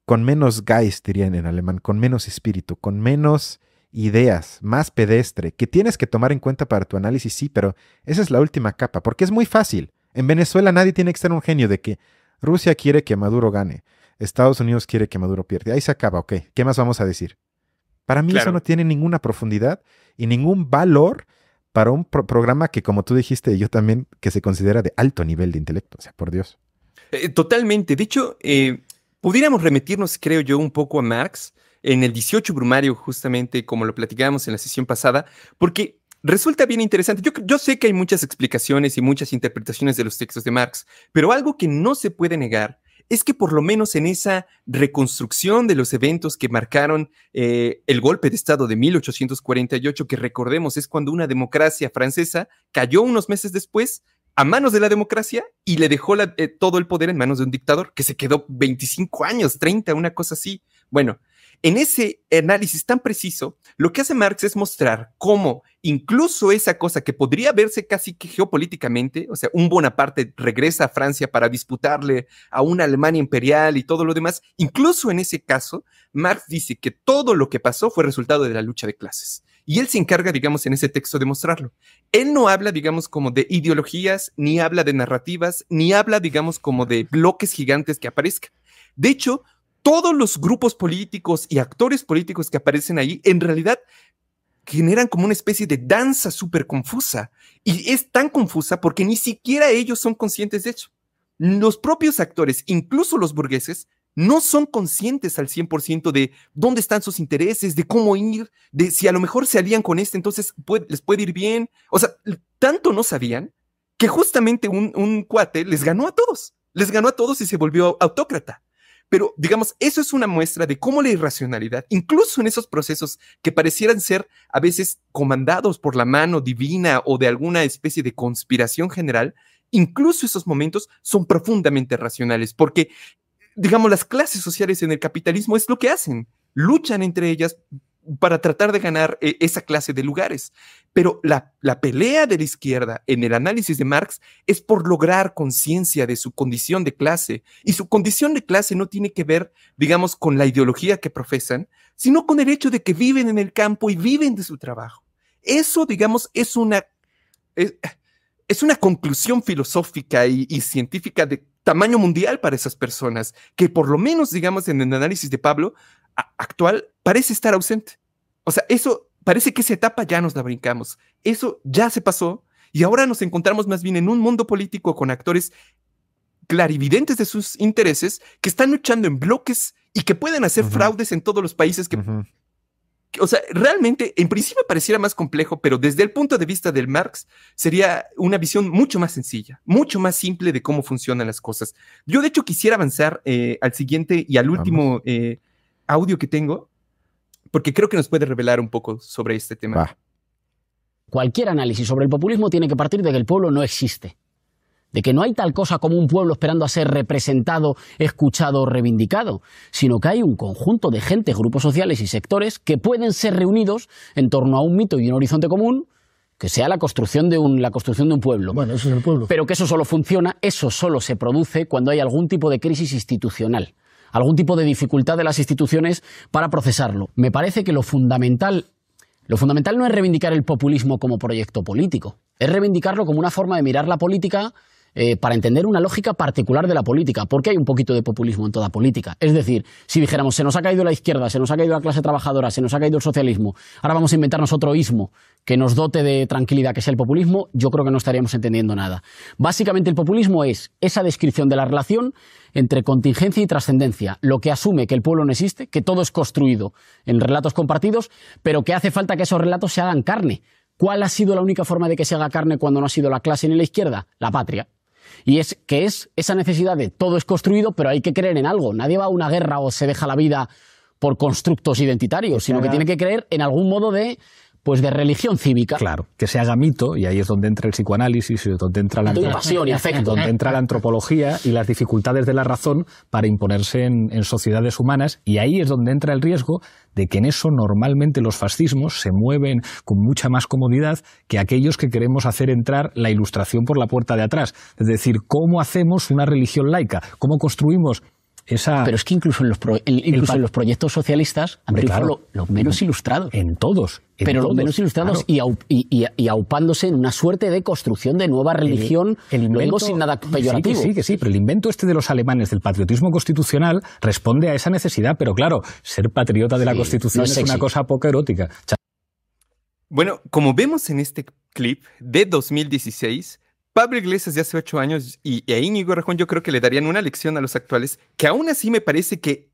[SPEAKER 1] con menos Geist, dirían en alemán, con menos espíritu, con menos ideas, más pedestre, que tienes que tomar en cuenta para tu análisis, sí, pero esa es la última capa, porque es muy fácil. En Venezuela nadie tiene que ser un genio de que Rusia quiere que Maduro gane, Estados Unidos quiere que Maduro pierda. Ahí se acaba, ok. ¿Qué más vamos a decir? Para mí eso no tiene ninguna profundidad y ningún valor para un programa que, como tú dijiste, yo también, que se considera de alto nivel de intelecto. O sea, por Dios.
[SPEAKER 2] Totalmente. De hecho, pudiéramos remitirnos, creo yo, un poco a Marx en el 18 Brumario, justamente como lo platicábamos en la sesión pasada, porque resulta bien interesante. Yo sé que hay muchas explicaciones y muchas interpretaciones de los textos de Marx, pero algo que no se puede negar es que por lo menos en esa reconstrucción de los eventos que marcaron el golpe de Estado de 1848, que recordemos es cuando una democracia francesa cayó unos meses después a manos de la democracia y le dejó todo el poder en manos de un dictador que se quedó 25 años, 30, una cosa así. Bueno, en ese análisis tan preciso, lo que hace Marx es mostrar cómo incluso esa cosa que podría verse casi que geopolíticamente, o sea, un Bonaparte regresa a Francia para disputarle a una Alemania imperial y todo lo demás, incluso en ese caso, Marx dice que todo lo que pasó fue resultado de la lucha de clases. Y él se encarga, digamos, en ese texto de mostrarlo. Él no habla, digamos, como de ideologías, ni habla de narrativas, ni habla, digamos, como de bloques gigantes que aparezcan. De hecho, todos los grupos políticos y actores políticos que aparecen ahí, en realidad, generan como una especie de danza súper confusa. Y es tan confusa porque ni siquiera ellos son conscientes de eso. Los propios actores, incluso los burgueses, no son conscientes al 100% de dónde están sus intereses, de cómo ir, de si a lo mejor se alían con entonces les puede ir bien. O sea, tanto no sabían que justamente un cuate les ganó a todos y se volvió autócrata. Pero, digamos, eso es una muestra de cómo la irracionalidad, incluso en esos procesos que parecieran ser a veces comandados por la mano divina o de alguna especie de conspiración general, incluso esos momentos son profundamente racionales, porque digamos, las clases sociales en el capitalismo es lo que hacen. Luchan entre ellas para tratar de ganar esa clase de lugares. Pero la pelea de la izquierda en el análisis de Marx es por lograr conciencia de su condición de clase. Y su condición de clase no tiene que ver, digamos, con la ideología que profesan, sino con el hecho de que viven en el campo y viven de su trabajo. Eso, digamos, es una conclusión filosófica y científica de tamaño mundial para esas personas, que por lo menos, digamos, en el análisis de Pablo actual, parece estar ausente. O sea, eso parece que esa etapa ya nos la brincamos. Eso ya se pasó y ahora nos encontramos más bien en un mundo político con actores clarividentes de sus intereses que están luchando en bloques y que pueden hacer fraudes en todos los países que... O sea, realmente, en principio pareciera más complejo, pero desde el punto de vista del Marx, sería una visión mucho más sencilla, mucho más simple de cómo funcionan las cosas. Yo, de hecho, quisiera avanzar al siguiente y al último audio que tengo, porque creo que nos puede revelar un poco sobre este tema.
[SPEAKER 5] Va. Cualquier análisis sobre el populismo tiene que partir de que el pueblo no existe. De que no hay tal cosa como un pueblo esperando a ser representado, escuchado o reivindicado, sino que hay un conjunto de gente, grupos sociales y sectores que pueden ser reunidos en torno a un mito y un horizonte común que sea la construcción de un pueblo.
[SPEAKER 6] Bueno, eso es el pueblo.
[SPEAKER 5] Pero que eso solo funciona, eso solo se produce cuando hay algún tipo de crisis institucional, algún tipo de dificultad de las instituciones para procesarlo. Me parece que lo fundamental no es reivindicar el populismo como proyecto político, es reivindicarlo como una forma de mirar la política para entender una lógica particular de la política, porque hay un poquito de populismo en toda política. Es decir, si dijéramos, se nos ha caído la izquierda, se nos ha caído la clase trabajadora, se nos ha caído el socialismo, ahora vamos a inventarnos otro ismo que nos dote de tranquilidad, que es el populismo, yo creo que no estaríamos entendiendo nada. Básicamente el populismo es esa descripción de la relación entre contingencia y trascendencia, lo que asume que el pueblo no existe, que todo es construido en relatos compartidos, pero que hace falta que esos relatos se hagan carne. ¿Cuál ha sido la única forma de que se haga carne cuando no ha sido la clase ni la izquierda? La patria. Y es esa necesidad de todo es construido, pero hay que creer en algo. Nadie va a una guerra o se deja la vida por constructos identitarios, sino que tiene que creer en algún modo de religión cívica.
[SPEAKER 4] Claro, que se haga mito, y ahí es donde entra el psicoanálisis, y donde entra la
[SPEAKER 5] pasión y afecto,
[SPEAKER 4] donde entra la antropología y las dificultades de la razón para imponerse en sociedades humanas, y ahí es donde entra el riesgo de que en eso normalmente los fascismos se mueven con mucha más comodidad que aquellos que queremos hacer entrar la Ilustración por la puerta de atrás. Es decir, ¿cómo hacemos una religión laica? ¿Cómo construimos esa...?
[SPEAKER 5] Pero es que incluso en los proyectos socialistas han triunfado los menos ilustrados.
[SPEAKER 4] En todos.
[SPEAKER 5] Los menos ilustrados, claro. y aupándose en una suerte de construcción de nueva religión, lo digo sin nada peyorativo.
[SPEAKER 4] Que sí, pero el invento de los alemanes del patriotismo constitucional responde a esa necesidad, pero claro, ser patriota de la Constitución es una cosa poco erótica.
[SPEAKER 2] Bueno, como vemos en este clip de 2016... Pablo Iglesias de hace 8 años y a Íñigo Errejón yo creo que le darían una lección a los actuales, que aún así me parece que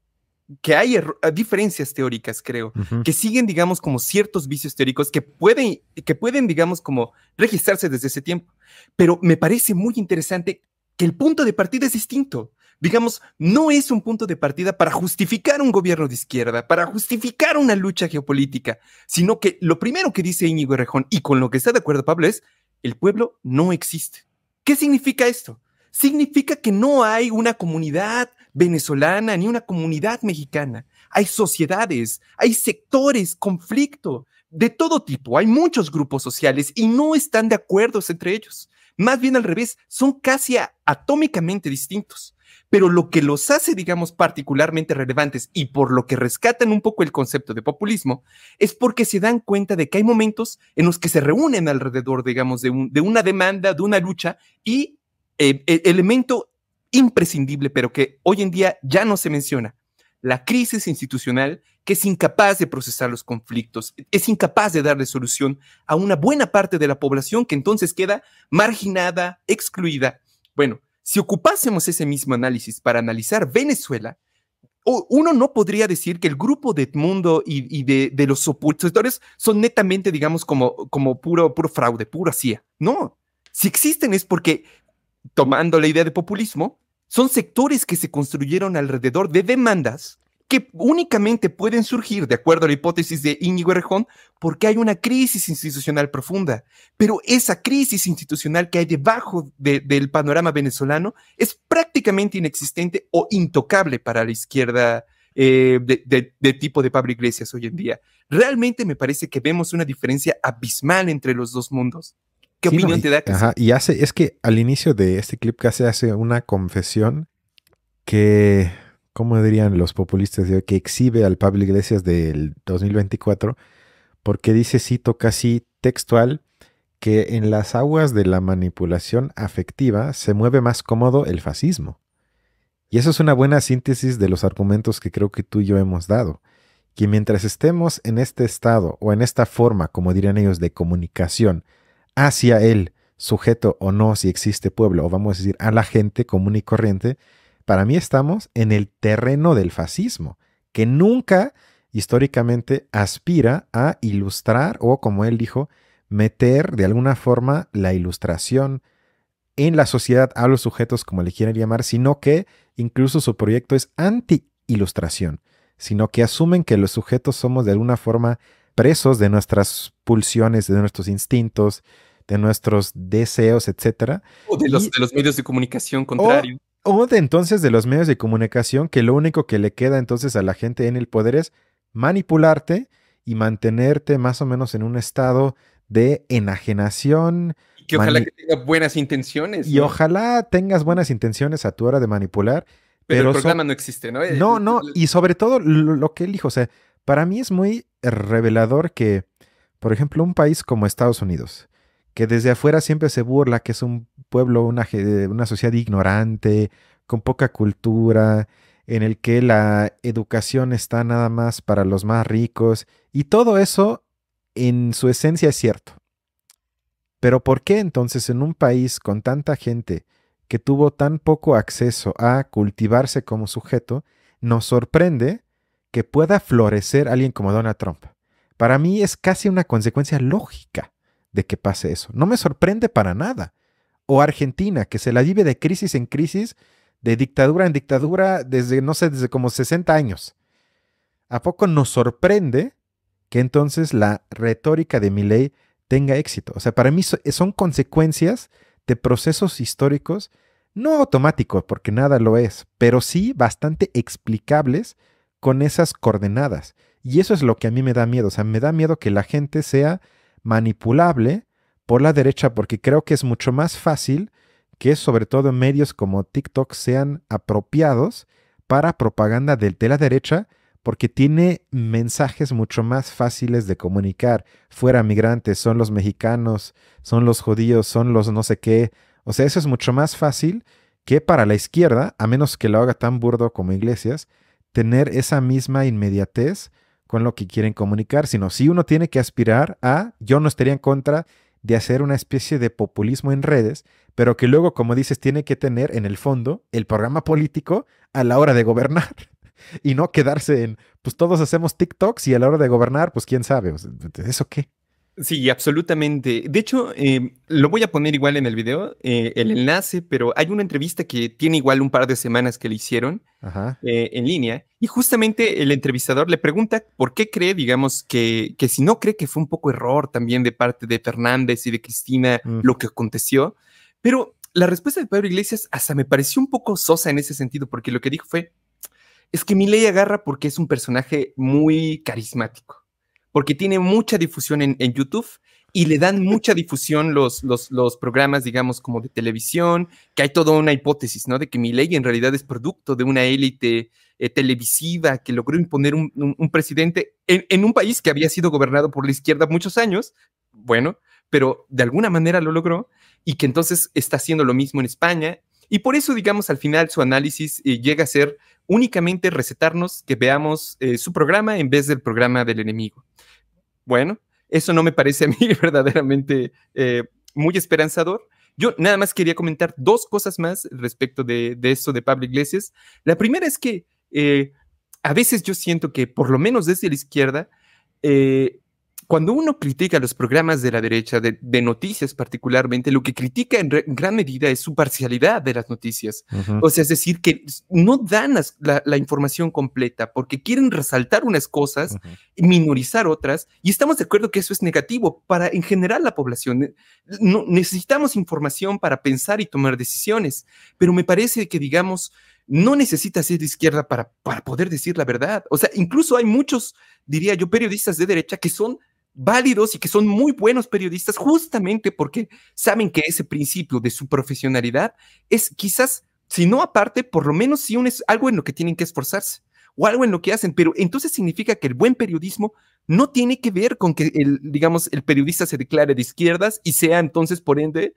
[SPEAKER 2] hay diferencias teóricas, creo, que siguen, digamos, como ciertos vicios teóricos que pueden, digamos, como registrarse desde ese tiempo. Pero me parece muy interesante que el punto de partida es distinto. Digamos, no es un punto de partida para justificar un gobierno de izquierda, para justificar una lucha geopolítica, sino que lo primero que dice Íñigo Errejón, y con lo que está de acuerdo Pablo, es: el pueblo no existe. ¿Qué significa esto? Significa que no hay una comunidad venezolana ni una comunidad mexicana. Hay sociedades, hay sectores, conflicto de todo tipo. Hay muchos grupos sociales y no están de acuerdo entre ellos. Más bien al revés, son casi atómicamente distintos. Pero lo que los hace, digamos, particularmente relevantes y por lo que rescatan un poco el concepto de populismo es porque se dan cuenta de que hay momentos en los que se reúnen alrededor, digamos, de una demanda, de una lucha y elemento imprescindible, pero que hoy en día ya no se menciona: la crisis institucional, que es incapaz de procesar los conflictos, es incapaz de darle solución a una buena parte de la población que entonces queda marginada, excluida. Bueno, si ocupásemos ese mismo análisis para analizar Venezuela, uno no podría decir que el grupo de Edmundo y de los opositores son netamente, digamos, como puro fraude, pura CIA. No, si existen es porque, tomando la idea de populismo, son sectores que se construyeron alrededor de demandas que únicamente pueden surgir, de acuerdo a la hipótesis de Íñigo Errejón, porque hay una crisis institucional profunda. Pero esa crisis institucional que hay debajo del panorama venezolano es prácticamente inexistente o intocable para la izquierda de tipo de Pablo Iglesias hoy en día. Realmente me parece que vemos una diferencia abismal entre los dos mundos. ¿Qué opinión te da?
[SPEAKER 1] Es que al inicio de este clip casi hace una confesión que, ¿cómo dirían los populistas de hoy?, que exhibe al Pablo Iglesias del 2024, porque dice, cito casi textual, que en las aguas de la manipulación afectiva se mueve más cómodo el fascismo. Y eso es una buena síntesis de los argumentos que creo que tú y yo hemos dado. Que mientras estemos en este estado o en esta forma, como dirían ellos, de comunicación hacia el sujeto o no, si existe pueblo, o vamos a decir a la gente común y corriente, para mí estamos en el terreno del fascismo, que nunca históricamente aspira a ilustrar o, como él dijo, meter de alguna forma la ilustración en la sociedad a los sujetos, como le quieran llamar, sino que incluso su proyecto es anti-ilustración, sino que asumen que los sujetos somos de alguna forma presos de nuestras pulsiones, de nuestros instintos, de nuestros deseos, etcétera.
[SPEAKER 2] O de los medios de comunicación contrario.
[SPEAKER 1] O de entonces de los medios de comunicación, que lo único que le queda entonces a la gente en el poder es manipularte y mantenerte más o menos en un estado de enajenación.
[SPEAKER 2] Que ojalá que tenga buenas intenciones.
[SPEAKER 1] Y ojalá tengas buenas intenciones a tu hora de manipular.
[SPEAKER 2] Pero el programa no existe, ¿no?
[SPEAKER 1] No, y sobre todo lo que él dijo, o sea, para mí es muy revelador que, por ejemplo, un país como Estados Unidos, que desde afuera siempre se burla que es un pueblo, una sociedad ignorante, con poca cultura, en el que la educación está nada más para los más ricos, y todo eso en su esencia es cierto. Pero ¿por qué entonces en un país con tanta gente que tuvo tan poco acceso a cultivarse como sujeto, nos sorprende que pueda florecer alguien como Donald Trump? Para mí es casi una consecuencia lógica de que pase eso. No me sorprende para nada. O Argentina, que se la vive de crisis en crisis, de dictadura en dictadura, desde, no sé, desde como 60 años. ¿A poco nos sorprende que entonces la retórica de Milei tenga éxito? O sea, para mí son consecuencias de procesos históricos, no automáticos, porque nada lo es, pero sí bastante explicables con esas coordenadas. Y eso es lo que a mí me da miedo. O sea, me da miedo que la gente sea manipulable por la derecha, porque creo que es mucho más fácil que sobre todo medios como TikTok sean apropiados para propaganda de la derecha, porque tiene mensajes mucho más fáciles de comunicar. Fuera migrantes, son los mexicanos, son los judíos, son los no sé qué. O sea, eso es mucho más fácil que para la izquierda, a menos que lo haga tan burdo como Iglesias, tener esa misma inmediatez con lo que quieren comunicar, sino sí uno tiene que aspirar a, yo no estaría en contra de hacer una especie de populismo en redes, pero que luego, como dices, tiene que tener en el fondo el programa político a la hora de gobernar. Y no quedarse en, pues todos hacemos TikToks y a la hora de gobernar, pues quién sabe, o sea, ¿eso qué?
[SPEAKER 2] Sí, absolutamente. De hecho, lo voy a poner igual en el video, el enlace, pero hay una entrevista que tiene igual un par de semanas que le hicieron en línea, y justamente el entrevistador le pregunta por qué cree, digamos, que si no cree que fue un poco error también de parte de Fernández y de Cristina lo que aconteció, pero la respuesta de Pedro Iglesias hasta me pareció un poco sosa en ese sentido, porque lo que dijo fue, es que Milei agarra porque es un personaje muy carismático, porque tiene mucha difusión en YouTube y le dan mucha difusión los programas, digamos, como de televisión, que hay toda una hipótesis, ¿no? De que Milei en realidad es producto de una élite televisiva que logró imponer un presidente en un país que había sido gobernado por la izquierda muchos años, bueno, pero de alguna manera lo logró, y que entonces está haciendo lo mismo en España. Y por eso, digamos, al final su análisis llega a ser únicamente recetarnos que veamos su programa en vez del programa del enemigo. Bueno, eso no me parece a mí verdaderamente muy esperanzador. Yo nada más quería comentar dos cosas más respecto de esto de Pablo Iglesias. La primera es que a veces yo siento que, por lo menos desde la izquierda, cuando uno critica los programas de la derecha, de noticias particularmente, lo que critica en gran medida es su parcialidad de las noticias. O sea, es decir, que no dan la información completa porque quieren resaltar unas cosas y minorizar otras, y estamos de acuerdo que eso es negativo para, en general, la población. No, necesitamos información para pensar y tomar decisiones, pero me parece que, digamos, no necesita ser de izquierda para poder decir la verdad. O sea, incluso hay muchos, diría yo, periodistas de derecha que son válidos y que son muy buenos periodistas justamente porque saben que ese principio de su profesionalidad es quizás, si no aparte, por lo menos sí es algo en lo que tienen que esforzarse o algo en lo que hacen, pero entonces significa que el buen periodismo no tiene que ver con que digamos, el periodista se declare de izquierdas y sea entonces, por ende,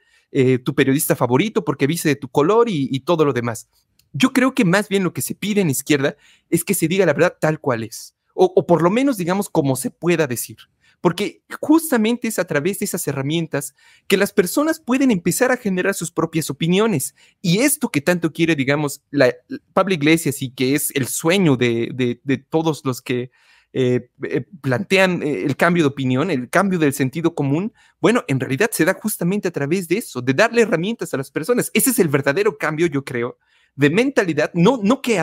[SPEAKER 2] tu periodista favorito porque viste de tu color y todo lo demás. Yo creo que más bien lo que se pide en izquierda es que se diga la verdad tal cual es, o por lo menos, digamos, como se pueda decir. Porque justamente es a través de esas herramientas que las personas pueden empezar a generar sus propias opiniones. Y esto que tanto quiere, digamos, Pablo Iglesias, y que es el sueño de todos los que plantean el cambio de opinión, el cambio del sentido común, bueno, en realidad se da justamente a través de eso, de darle herramientas a las personas. Ese es el verdadero cambio, yo creo, de mentalidad, no que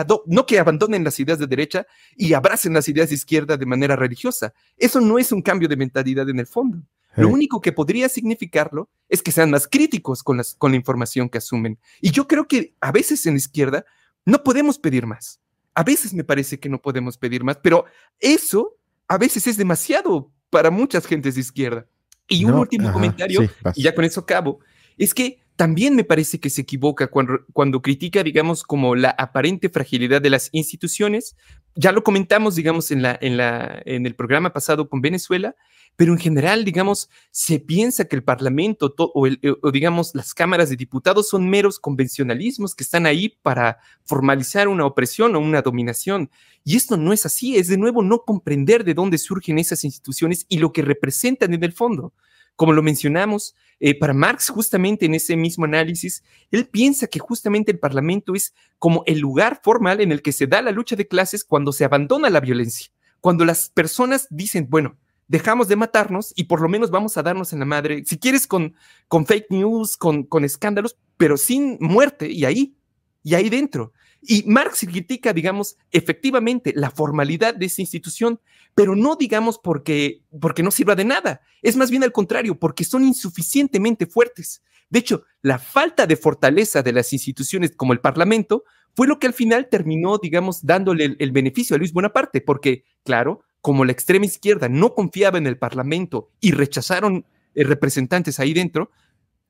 [SPEAKER 2] abandonen las ideas de derecha y abracen las ideas de izquierda de manera religiosa. Eso no es un cambio de mentalidad en el fondo. Lo único que podría significarlo es que sean más críticos con la información que asumen. Y yo creo que a veces en la izquierda no podemos pedir más. A veces me parece que no podemos pedir más, pero eso a veces es demasiado para muchas gentes de izquierda. Y un último comentario, sí, y ya con eso acabo, es que también me parece que se equivoca cuando critica, digamos, como la aparente fragilidad de las instituciones. Ya lo comentamos, digamos, en el programa pasado con Venezuela, pero en general, digamos, se piensa que el Parlamento o digamos, las cámaras de diputados son meros convencionalismos que están ahí para formalizar una opresión o una dominación. Y esto no es así, es de nuevo no comprender de dónde surgen esas instituciones y lo que representan en el fondo. Como lo mencionamos, para Marx, justamente en ese mismo análisis, él piensa que justamente el Parlamento es como el lugar formal en el que se da la lucha de clases cuando se abandona la violencia, cuando las personas dicen, bueno, dejamos de matarnos y por lo menos vamos a darnos en la madre, si quieres con fake news, con escándalos, pero sin muerte y ahí dentro. Y Marx critica, digamos, efectivamente la formalidad de esa institución, pero no, digamos, porque no sirva de nada. Es más bien al contrario, porque son insuficientemente fuertes. De hecho, la falta de fortaleza de las instituciones como el Parlamento fue lo que al final terminó, digamos, dándole el beneficio a Luis Bonaparte, porque, claro, como la extrema izquierda no confiaba en el Parlamento y rechazaron representantes ahí dentro,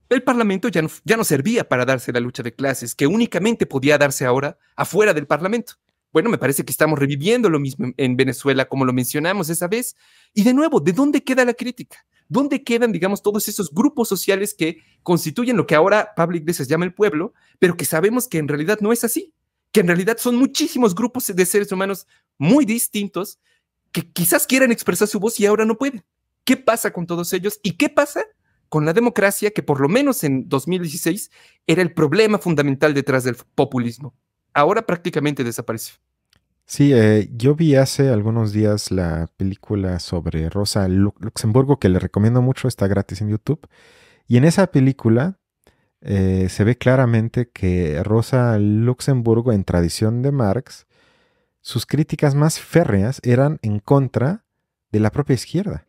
[SPEAKER 2] el Parlamento ya no servía para darse la lucha de clases, que únicamente podía darse ahora afuera del Parlamento. Bueno, me parece que estamos reviviendo lo mismo en Venezuela, como lo mencionamos esa vez. Y de nuevo, ¿de dónde queda la crítica? ¿Dónde quedan, digamos, todos esos grupos sociales que constituyen lo que ahora Pablo Iglesias llama el pueblo, pero que sabemos que en realidad no es así? Que en realidad son muchísimos grupos de seres humanos muy distintos que quizás quieran expresar su voz y ahora no pueden. ¿Qué pasa con todos ellos? ¿Y qué pasa con la democracia, que por lo menos en 2016 era el problema fundamental detrás del populismo? Ahora prácticamente desapareció.
[SPEAKER 1] Sí, yo vi hace algunos días la película sobre Rosa Luxemburgo, que le recomiendo mucho, está gratis en YouTube. Y en esa película se ve claramente que Rosa Luxemburgo, en tradición de Marx, sus críticas más férreas eran en contra de la propia izquierda.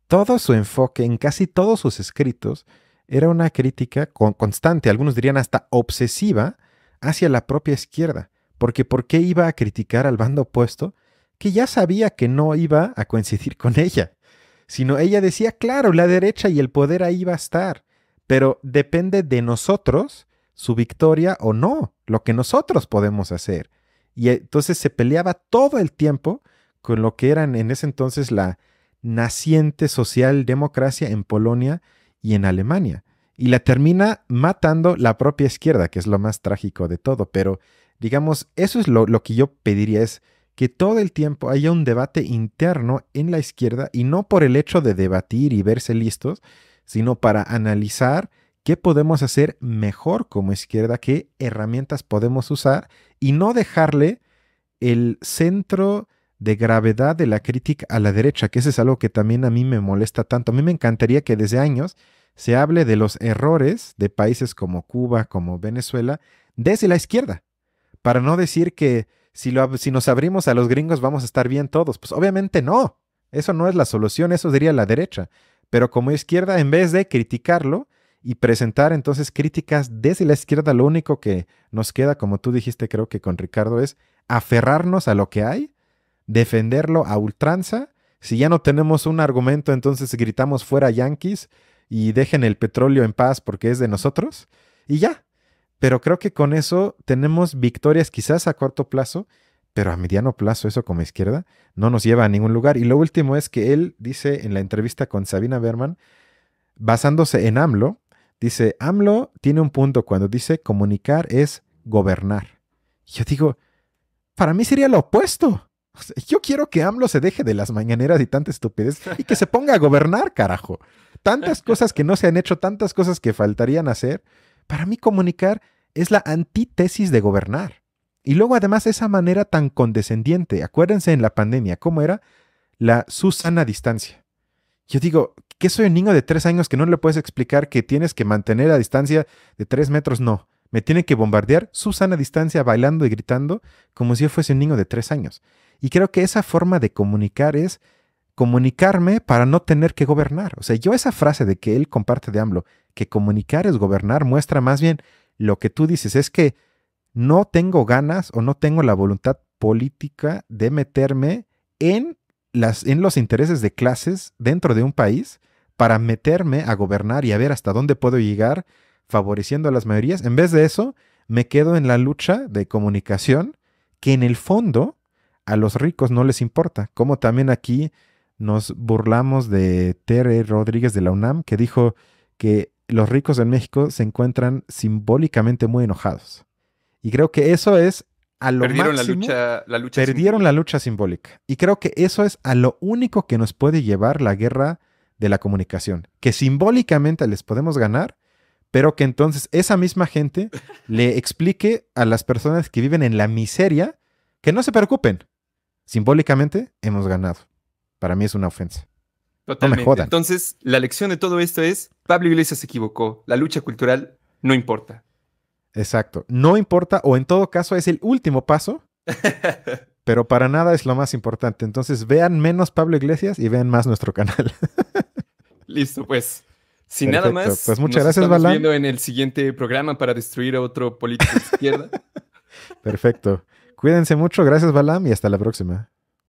[SPEAKER 1] Todo su enfoque en casi todos sus escritos era una crítica constante, algunos dirían hasta obsesiva, hacia la propia izquierda. Porque ¿por qué iba a criticar al bando opuesto que ya sabía que no iba a coincidir con ella? Sino ella decía, claro, la derecha y el poder ahí va a estar, pero depende de nosotros su victoria o no, lo que nosotros podemos hacer. Y entonces se peleaba todo el tiempo con lo que eran en ese entonces la naciente socialdemocracia en Polonia y en Alemania. Y la termina matando la propia izquierda, que es lo más trágico de todo. Pero, digamos, eso es lo que yo pediría, es que todo el tiempo haya un debate interno en la izquierda, y no por el hecho de debatir y verse listos, sino para analizar qué podemos hacer mejor como izquierda, qué herramientas podemos usar, y no dejarle el centro de gravedad de la crítica a la derecha, que eso es algo que también a mí me molesta tanto. A mí me encantaría que desde años se hable de los errores de países como Cuba, como Venezuela, desde la izquierda, para no decir que si nos abrimos a los gringos vamos a estar bien todos. Pues obviamente no, eso no es la solución, eso diría la derecha. Pero como izquierda, en vez de criticarlo y presentar entonces críticas desde la izquierda, lo único que nos queda, como tú dijiste creo que con Ricardo, es aferrarnos a lo que hay, defenderlo a ultranza. Si ya no tenemos un argumento, entonces gritamos fuera yanquis y dejen el petróleo en paz porque es de nosotros, y ya. Pero creo que con eso tenemos victorias quizás a corto plazo, pero a mediano plazo eso como izquierda no nos lleva a ningún lugar. Y lo último es que él dice en la entrevista con Sabina Berman, basándose en AMLO, dice, AMLO tiene un punto cuando dice comunicar es gobernar. Yo digo, para mí sería lo opuesto. O sea, yo quiero que AMLO se deje de las mañaneras y tanta estupidez y que se ponga a gobernar, carajo. Tantas cosas que no se han hecho, tantas cosas que faltarían hacer. Para mí comunicar es la antítesis de gobernar. Y luego además esa manera tan condescendiente. Acuérdense en la pandemia, ¿cómo era? La Susana distancia. Yo digo, ¿qué soy un niño de 3 años que no le puedes explicar que tienes que mantener la distancia de 3 metros? No, me tiene que bombardear Susana distancia bailando y gritando como si yo fuese un niño de 3 años. Y creo que esa forma de comunicar es comunicarme para no tener que gobernar. O sea, yo esa frase de que él comparte de AMLO, que comunicar es gobernar, muestra más bien lo que tú dices, es que no tengo ganas o no tengo la voluntad política de meterme en los intereses de clases dentro de un país para meterme a gobernar y a ver hasta dónde puedo llegar favoreciendo a las mayorías. En vez de eso, me quedo en la lucha de comunicación que en el fondo a los ricos no les importa. Como también aquí nos burlamos de Tere Rodríguez de la UNAM, que dijo que los ricos en México se encuentran simbólicamente muy enojados. Y creo que eso es a lo
[SPEAKER 2] Perdieron
[SPEAKER 1] máximo.
[SPEAKER 2] la lucha
[SPEAKER 1] Perdieron
[SPEAKER 2] simbólica.
[SPEAKER 1] la lucha simbólica. Y creo que eso es a lo único que nos puede llevar la guerra de la comunicación. Que simbólicamente les podemos ganar, pero que entonces esa misma gente le explique a las personas que viven en la miseria que no se preocupen. Simbólicamente hemos ganado. Para mí es una ofensa.
[SPEAKER 2] Totalmente.
[SPEAKER 1] jodan.
[SPEAKER 2] Entonces, la lección de todo esto es, Pablo Iglesias se equivocó. La lucha cultural no importa.
[SPEAKER 1] Exacto. No importa, o en todo caso es el último paso, pero para nada es lo más importante. Entonces vean menos Pablo Iglesias y vean más nuestro canal.
[SPEAKER 2] Listo, pues. Sin
[SPEAKER 1] Perfecto.
[SPEAKER 2] nada más,
[SPEAKER 1] Pues muchas
[SPEAKER 2] nos
[SPEAKER 1] gracias,
[SPEAKER 2] estamos
[SPEAKER 1] Balam.
[SPEAKER 2] viendo en el siguiente programa para destruir a otro político de izquierda.
[SPEAKER 1] Perfecto. Cuídense mucho. Gracias, Balam, y hasta la próxima.